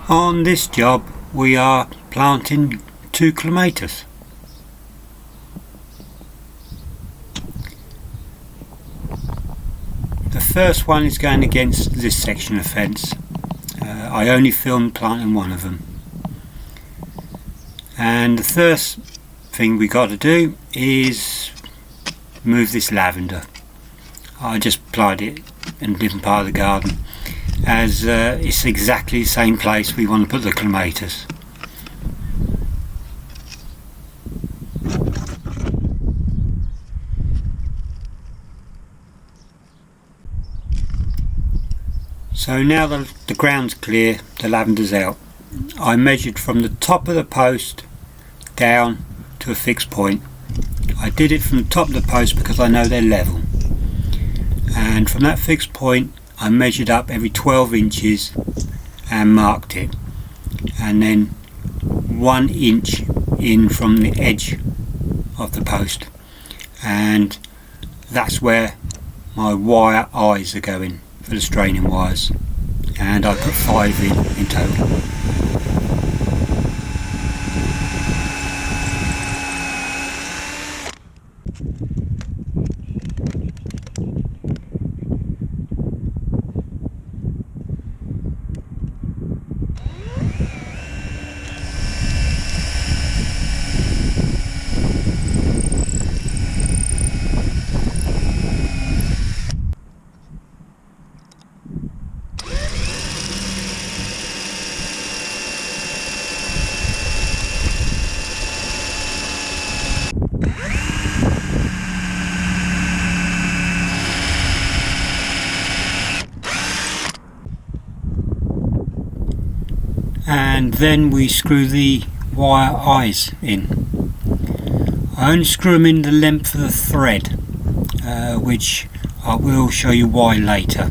On this job we are planting 2 clematis. The first one is going against this section of fence. I only filmed planting one of them. And the first thing we got to do is move this lavender. I just planted it in a different part of the garden, as it's exactly the same place we want to put the clematis. So now the ground's clear, the lavender's out. I measured from the top of the post down to a fixed point. I did it from the top of the post because I know they're level. And from that fixed point I measured up every 12 inches and marked it. And then 1 inch in from the edge of the post. And that's where my wire eyes are going for the straining wires, and I put 5 in total. And then we screw the wire eyes in. I only screw them in the length of the thread, which I will show you why later.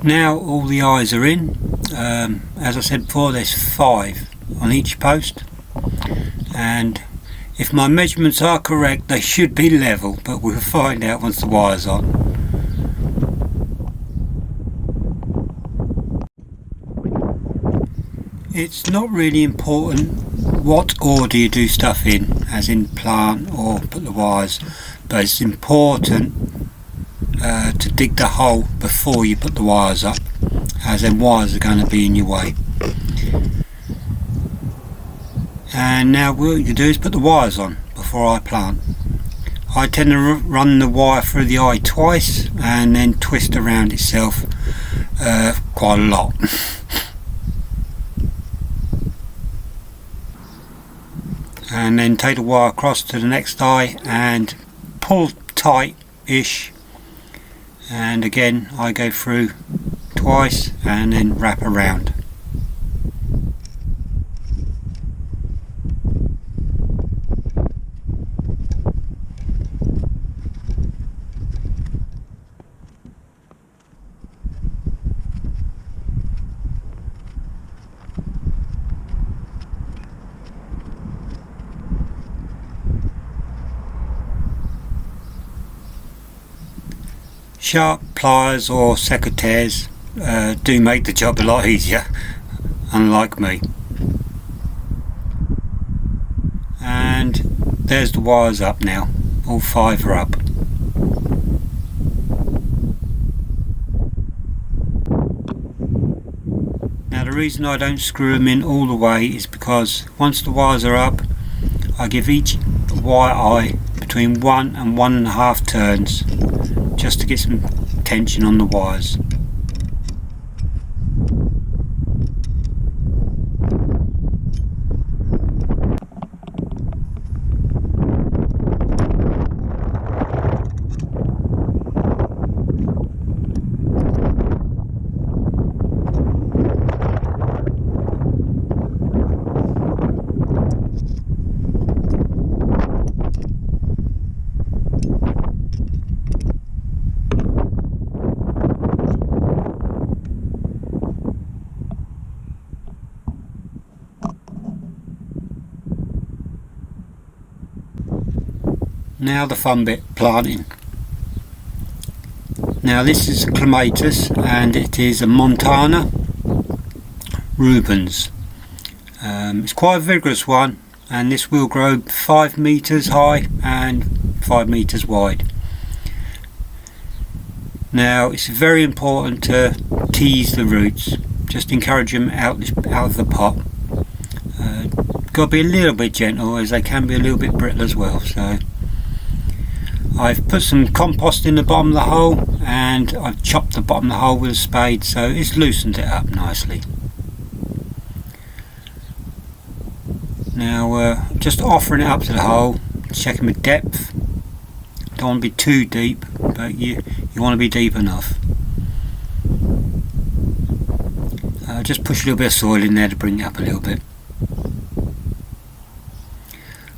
Now all the eyes are in. As I said before, there's 5 on each post, and if my measurements are correct they should be level, but we'll find out once the wire's on. It's not really important what order you do stuff in, as in plant or put the wires, but it's important to dig the hole before you put the wires up, as then wires are going to be in your way. And now what you do is put the wires on before I plant. I tend to run the wire through the eye twice and then twist around itself quite a lot. And then take the wire across to the next eye and pull tight-ish. And again I go through twice and then wrap around. Sharp pliers or secateurs do make the job a lot easier, unlike me. And there's the wires up now, all 5 are up. Now the reason I don't screw them in all the way is because once the wires are up I give each wire eye between 1 and 1.5 turns, just to get some tension on the wires. Now the fun bit, planting. Now this is a clematis and it is a Montana Rubens. It's quite a vigorous one, and this will grow 5 meters high and 5 meters wide. Now it's very important to tease the roots, just encourage them out of the pot. Got to be a little bit gentle, as they can be a little bit brittle as well. So I've put some compost in the bottom of the hole, and I've chopped the bottom of the hole with a spade, so it's loosened it up nicely. Now just offering it up to the hole, checking the depth. Don't want to be too deep, but you want to be deep enough. Just push a little bit of soil in there to bring it up a little bit.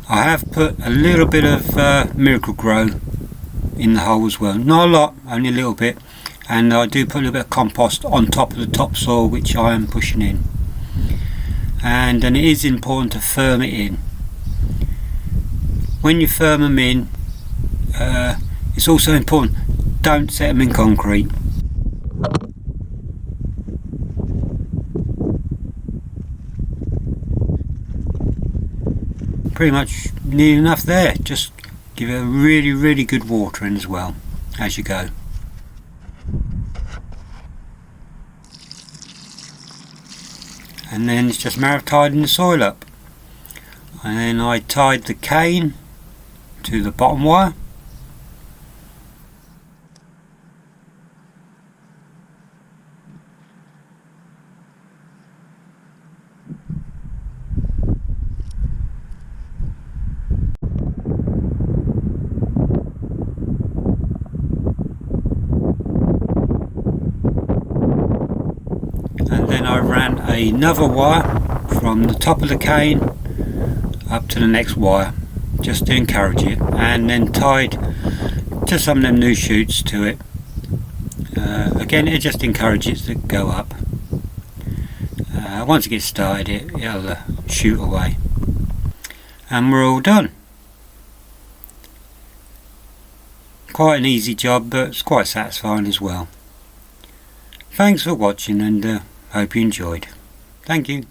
I have put a little bit of Miracle Grow in the hole as well. Not a lot, only a little bit. And I do put a little bit of compost on top of the topsoil, which I am pushing in. And it is important to firm it in. When you firm them in, it's also important, don't set them in concrete. Pretty much near enough there. Just give it a really good watering as well as you go. And then it's just a matter of tidying the soil up. And then I tied the cane to the bottom wire. And then I ran another wire from the top of the cane up to the next wire, just to encourage it, and then tied to some of them new shoots to it. Again, it just encourages it to go up. Once it gets started, it'll shoot away, and we're all done. Quite an easy job, but it's quite satisfying as well. Thanks for watching, and hope you enjoyed. Thank you.